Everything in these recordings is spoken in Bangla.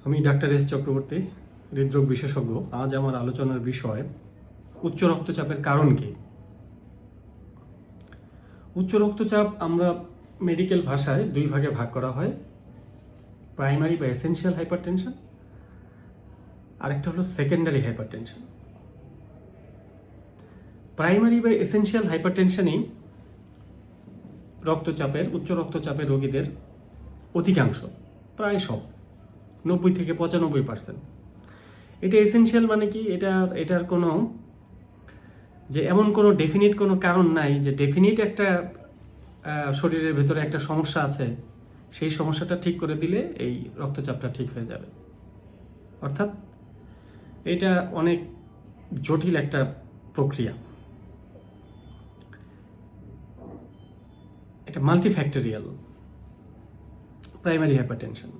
আমি ডাক্তার এস চক্রবর্তী, হৃদরোগ বিশেষজ্ঞ। আজ আমার আলোচনার বিষয় উচ্চ রক্তচাপের কারণ কি। উচ্চ রক্তচাপ আমরা মেডিকেল ভাষায় দুই ভাগে ভাগ করা হয়, প্রাইমারি বা এসেনশিয়াল হাইপারটেনশন, আরেকটা হলো সেকেন্ডারি হাইপারটেনশন। প্রাইমারি বা এসেনশিয়াল হাইপারটেনশনই উচ্চ রক্তচাপের রোগীদের অধিকাংশ, প্রায় সব 90-95%। এটা এসেনশিয়াল মানে কি, এটার কোনো এমন কোনো ডেফিনিট কোনো কারণ নাই যে ডেফিনিট একটা শরীরের ভেতরে একটা সমস্যা আছে, সেই সমস্যাটা ঠিক করে দিলে এই রক্তচাপটা ঠিক হয়ে যাবে। অর্থাৎ এটা অনেক জটিল একটা প্রক্রিয়া, এটা মাল্টিফ্যাক্টরিয়াল প্রাইমারি হাইপারটেনশন।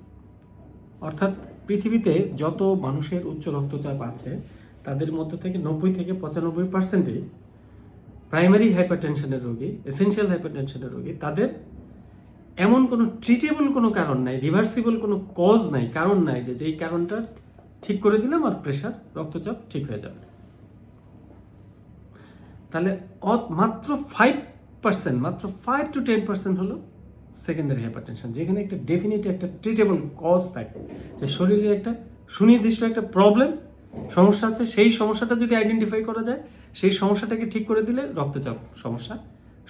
অর্থাৎ পৃথিবীতে যত মানুষের উচ্চ রক্তচাপ আছে তাদের মধ্য থেকে 90-95%ই প্রাইমারি হাইপারটেনশনের রোগী, এসেনশিয়াল হাইপারটেনশনের রোগী। তাদের এমন কোনো ট্রিটেবল কোনো কারণ নাই, রিভার্সিবল কোনো কজ নাই, কারণ নাই যে যেই কারণটা ঠিক করে দিলাম আর প্রেশার রক্তচাপ ঠিক হয়ে যাবে। তাহলে মাত্র 5-10% হলো সেকেন্ডারি হাইপারটেনশন, যেখানে একটা ডেফিনিট একটা ট্রিটেবল কজ থাকে, যে শরীরের একটা সুনির্দিষ্ট একটা সমস্যা আছে, সেই সমস্যাটা যদি আইডেন্টিফাই করা যায়, সেই সমস্যাটাকে ঠিক করে দিলে রক্তচাপ সমস্যা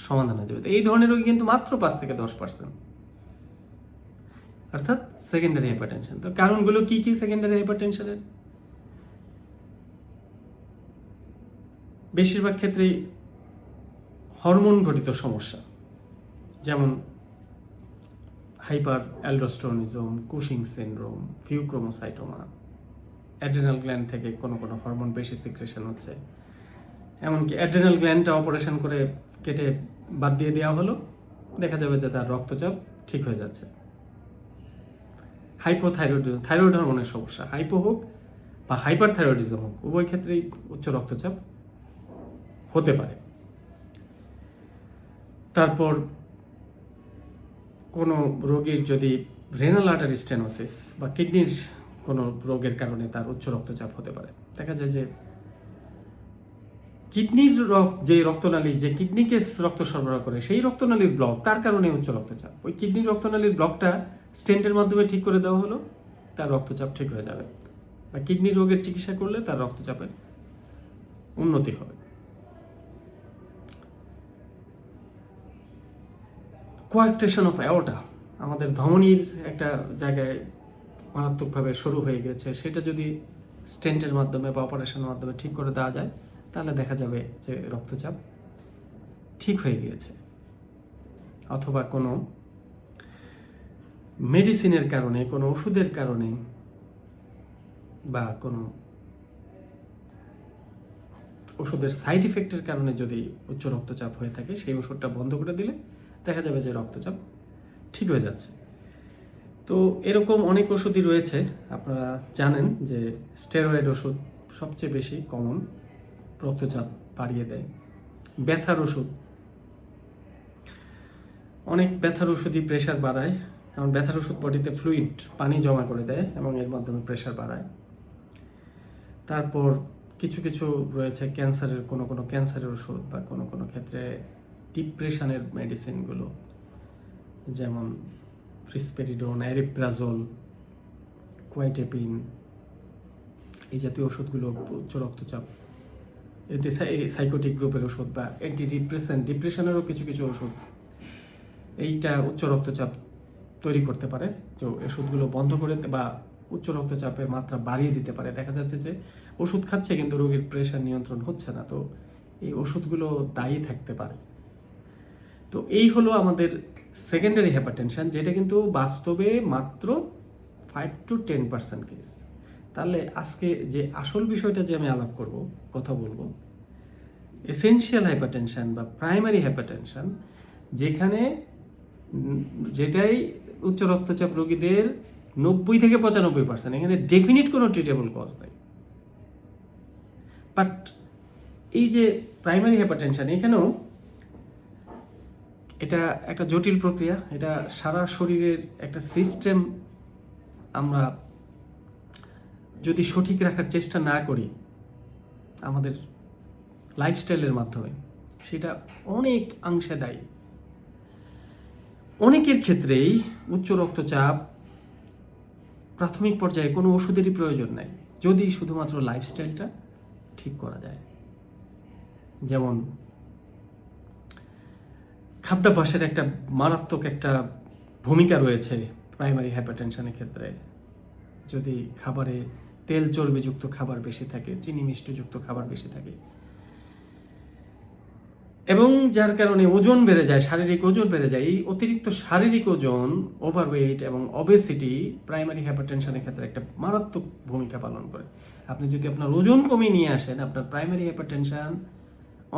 সমাধান হয়ে যাবে। তো এই ধরনের রোগী কিন্তু মাত্র 5-10%, অর্থাৎ সেকেন্ডারি হাইপারটেনশন। তো কারণগুলো কি কি সেকেন্ডারি হাইপারটেনশনের? বেশিরভাগ ক্ষেত্রেই হরমোন ঘটিত সমস্যা, যেমন hyper aldosteronism, Cushing syndrome, pheochromocytoma, adrenal gland থেকে কোনো কোনো হরমোন বেশি সিক্রেশন হচ্ছে, এমনকি অ্যাড্রেনাল গ্ল্যান্ডটা অপারেশন করে কেটে বাদ দিয়ে দেওয়া হলো, দেখা যাবে যে তার রক্তচাপ ঠিক হয়ে যাচ্ছে। হাইপোথাইরয়েডিজম, থাইরয়েড হরমোনের সমস্যা, হাইপো হোক বা হাইপার থাইরয়েডিজম হোক, উভয় ক্ষেত্রেই উচ্চ রক্তচাপ হতে পারে। তারপর কোনো রোগীর যদি রেনাল আর্টারি স্টেনোসিস বা কিডনির কোনো রোগের কারণে তার উচ্চ রক্তচাপ হতে পারে। দেখা যায় যে কিডনির যে রক্তনালী, যে কিডনিকে রক্ত সরবরাহ করে, সেই রক্তনালীর ব্লক, তার কারণে উচ্চ রক্তচাপ। ওই কিডনির রক্তনালীর ব্লকটা স্টেন্টের মাধ্যমে ঠিক করে দেওয়া হলো, তার রক্তচাপ ঠিক হয়ে যাবে। বা কিডনির রোগের চিকিৎসা করলে তার রক্তচাপের উন্নতি হবে। কোয়ার্কটেশন অফ অ্যাওর্টা, আমাদের ধমনীর একটা জায়গায় মারাত্মকভাবে সরু হয়ে গেছে, সেটা যদি স্টেন্টের মাধ্যমে বা অপারেশনের মাধ্যমে ঠিক করে দেওয়া যায়, তাহলে দেখা যাবে যে রক্তচাপ ঠিক হয়ে গিয়েছে। অথবা কোনো মেডিসিনের কারণে, কোনো ওষুধের কারণে বা কোনো ওষুধের সাইড ইফেক্টের কারণে যদি উচ্চ রক্তচাপ হয়ে থাকে, সেই ওষুধটা বন্ধ করে দিলে দেখা যাবে যে রক্তচাপ ঠিক হয়ে যাচ্ছে। তো এরকম অনেক ওষুধই রয়েছে। আপনারা জানেন যে স্টেরয়েড ওষুধ সবচেয়ে বেশি কমন, রক্তচাপ বাড়িয়ে দেয়। ব্যথার ওষুধ, অনেক ব্যথার ওষুধই প্রেশার বাড়ায়, কারণ ব্যথার ওষুধ বডিতে ফ্লুইড, পানি জমা করে দেয় এবং এর মাধ্যমে প্রেশার বাড়ায়। তারপর কিছু কিছু রয়েছে ক্যান্সারের, কোনো কোনো ক্যান্সারের ওষুধ বা কোনো কোনো ক্ষেত্রে ডিপ্রেশনের মেডিসিনগুলো, যেমন রিসপেরিডন, অ্যারিপ্রাজল, কোয়াইটেপিন, এই জাতীয় ওষুধগুলো উচ্চ রক্তচাপ, সাইকোটিক গ্রুপের ওষুধ বা ডিপ্রেশনেরও কিছু কিছু ওষুধ এইটা উচ্চ রক্তচাপ তৈরি করতে পারে। তো ওষুধগুলো বন্ধ করে বা উচ্চ রক্তচাপের মাত্রা বাড়িয়ে দিতে পারে। দেখা যাচ্ছে যে ওষুধ খাচ্ছে কিন্তু রোগীর প্রেশার নিয়ন্ত্রণ হচ্ছে না, তো এই ওষুধগুলো দায়ী থাকতে পারে। তো এই হলো আমাদের সেকেন্ডারি হাইপারটেনশন, যেটা কিন্তু বাস্তবে মাত্র 5-10% কেস। তাহলে আজকে যে আসল বিষয়টা যে আমি আলাপ করব, কথা বলবো, এসেনশিয়াল হাইপারটেনশন বা প্রাইমারি হাইপারটেনশন, যেটাই উচ্চ রক্তচাপ রোগীদের 90-95%, এখানে ডেফিনিট কোনো ট্রিটেবল কজ নাই। বাট এই যে প্রাইমারি হাইপারটেনশন, এখানেও এটা একটা জটিল প্রক্রিয়া, এটা সারা শরীরের একটা সিস্টেম আমরা যদি সঠিক রাখার চেষ্টা না করি আমাদের লাইফস্টাইলের মাধ্যমে, সেটা অনেক অংশে দায়ী। অনেকের ক্ষেত্রেই উচ্চ রক্তচাপ প্রাথমিক পর্যায়ে কোনো ওষুধেরই প্রয়োজন নাই, যদি শুধুমাত্র লাইফস্টাইলটা ঠিক করা যায়। যেমন খাদ্যাভ্যাসের একটা মারাত্মক একটা ভূমিকা রয়েছে প্রাইমারি হাইপারটেনশনের ক্ষেত্রে। যদি খাবারে তেল চর্বিযুক্ত খাবার বেশি থাকে, চিনি মিষ্টিযুক্ত খাবার বেশি থাকে, এবং যার কারণে ওজন বেড়ে যায়, শারীরিক ওজন বেড়ে যায়, এই অতিরিক্ত শারীরিক ওজন, ওভারওয়েট এবং অবেসিটি প্রাইমারি হাইপারটেনশনের ক্ষেত্রে একটা মারাত্মক ভূমিকা পালন করে। আপনি যদি আপনার ওজন কমিয়ে নিয়ে আসেন, আপনার প্রাইমারি হাইপারটেনশন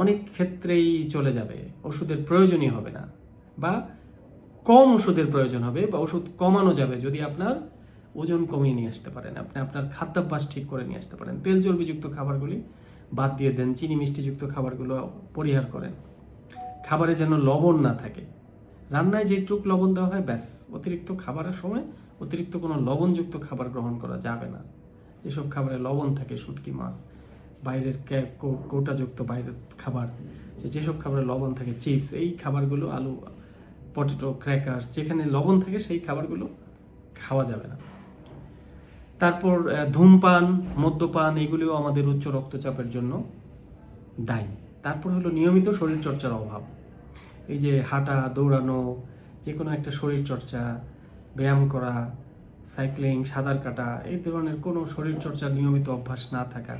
অনেক ক্ষেত্রেই চলে যাবে, ওষুধের প্রয়োজনই হবে না, বা কম ওষুধের প্রয়োজন হবে, বা ওষুধ কমানো যাবে যদি আপনার ওজন কমিয়ে নিয়ে আসতে পারেন, আপনি আপনার খাদ্যাভ্যাস ঠিক করে নিয়ে আসতে পারেন, তেল চর্বিযুক্ত খাবারগুলি বাদ দিয়ে দেন, চিনি মিষ্টিযুক্ত খাবারগুলো পরিহার করেন, খাবারে যেন লবণ না থাকে, রান্নায় যেটুক লবণ দেওয়া হয় ব্যাস, অতিরিক্ত খাবারের সময় অতিরিক্ত কোনো লবণযুক্ত খাবার গ্রহণ করা যাবে না। যেসব খাবারে লবণ থাকে, শুটকি মাছ, বাইরের কৌটাযুক্ত বাইরের খাবার, যেসব খাবারে লবণ থাকে, চিপস, এই খাবারগুলো, আলু, পটেটো, ক্র্যাকার্স, যেখানে লবণ থাকে সেই খাবারগুলো খাওয়া যাবে না। তারপর ধূমপান, মদ্যপান, এগুলিও আমাদের উচ্চ রক্তচাপের জন্য দায়ী। তারপর হলো নিয়মিত শরীরচর্চার অভাব। এই যে হাঁটা, দৌড়ানো, যে কোনো একটা শরীরচর্চা, ব্যায়াম করা, সাইক্লিং, সাঁতার কাটা, এই ধরনের কোনো শরীরচর্চার নিয়মিত অভ্যাস না থাকা,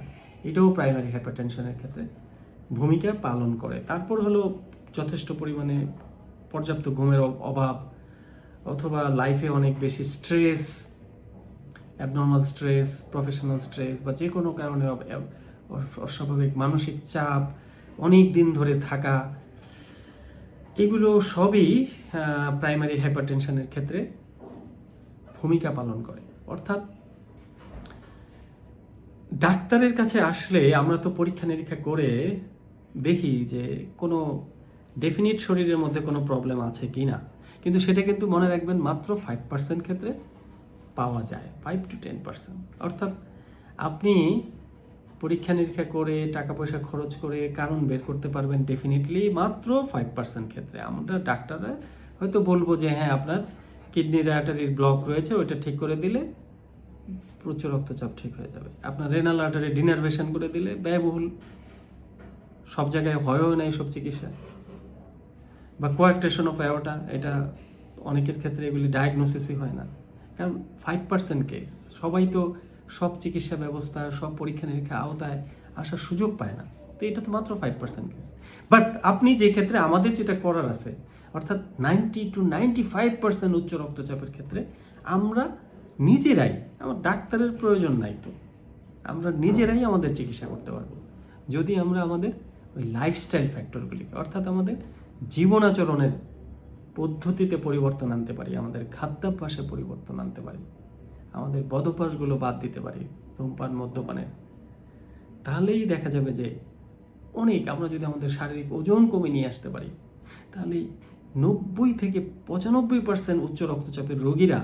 এটাও প্রাইমারি হাইপারটেনশনের ক্ষেত্রে ভূমিকা পালন করে। তারপর হলো যথেষ্ট পরিমাণে পর্যাপ্ত ঘুমের অভাব, অথবা লাইফে অনেক বেশি stress, abnormal stress, professional stress, বা যে কোনো কারণে অস্বাভাবিক মানসিক চাপ, অনেক দিন ধরে থাকা, এগুলো সবই প্রাইমারি হাইপারটেনশনের ক্ষেত্রে ভূমিকা পালন করে। অর্থাৎ ডাক্তারের কাছে আসলে আমরা তো পরীক্ষা নিরীক্ষা করে দেখি যে কোনো ডেফিনিট শরীরের মধ্যে কোনো প্রবলেম আছে কি না, কিন্তু সেটা কিন্তু মনে রাখবেন মাত্র 5% ক্ষেত্রে পাওয়া যায়, 5 to 10%। অর্থাৎ আপনি পরীক্ষা নিরীক্ষা করে টাকা পয়সা খরচ করে কারণ বের করতে পারবেন ডেফিনেটলি মাত্র 5% ক্ষেত্রে। আমরা ডাক্তাররা হয়তো বলবো যে হ্যাঁ আপনার কিডনির আর্টারির ব্লক রয়েছে, ওইটা ঠিক করে দিলে উচ্চ রক্তচাপ ঠিক হয়ে যাবে। আপনার রেনাল আর্টারি ডিনার্ভেশন করে দিলে ব্যয়বহুল, সব জায়গায় হয়ও না এইসব চিকিৎসা। বা কোয়ার্কটেশন অফ অ্যাওর্টা, এটা অনেকের ক্ষেত্রে এগুলি ডায়াগনোসিসই হয় না, কারণ 5% কেস। সবাই তো সব চিকিৎসা ব্যবস্থা, সব পরীক্ষা নিরীক্ষা আওতায় আসার সুযোগ পায় না, তো এটা তো মাত্র 5% কেস। বাট আপনি যে ক্ষেত্রে আমাদের যেটা করার আছে, অর্থাৎ 90 to 95% উচ্চ রক্তচাপের ক্ষেত্রে আমরা নিজেরাই, আমার ডাক্তারের প্রয়োজন নাই, তো আমরা নিজেরাই আমাদের চিকিৎসা করতে পারবো যদি আমরা আমাদের ওই লাইফস্টাইল ফ্যাক্টরগুলিকে, অর্থাৎ আমাদের জীবনাচরণের পদ্ধতিতে পরিবর্তন আনতে পারি, আমাদের খাদ্যাভ্যাসে পরিবর্তন আনতে পারি, আমাদের বদভ্যাসগুলো বাদ দিতে পারি, ধূমপান, মদ্যপানের, তাহলেই দেখা যাবে যে অনেক, আমরা যদি আমাদের শারীরিক ওজন কমে নিয়ে আসতে পারি, তাহলে 90 থেকে 95% উচ্চ রক্তচাপের রোগীরা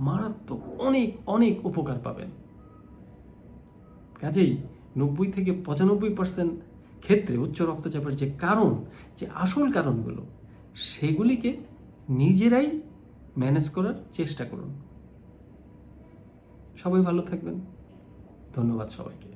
মারাত্মক অনেক অনেক উপকার পাবেন। কাজেই 90 থেকে 95% ক্ষেত্রে উচ্চ রক্তচাপের যে কারণ, যে আসল কারণগুলো, সেগুলিকে নিজেরাই ম্যানেজ করার চেষ্টা করুন। সবাই ভালো থাকবেন। ধন্যবাদ সবাইকে।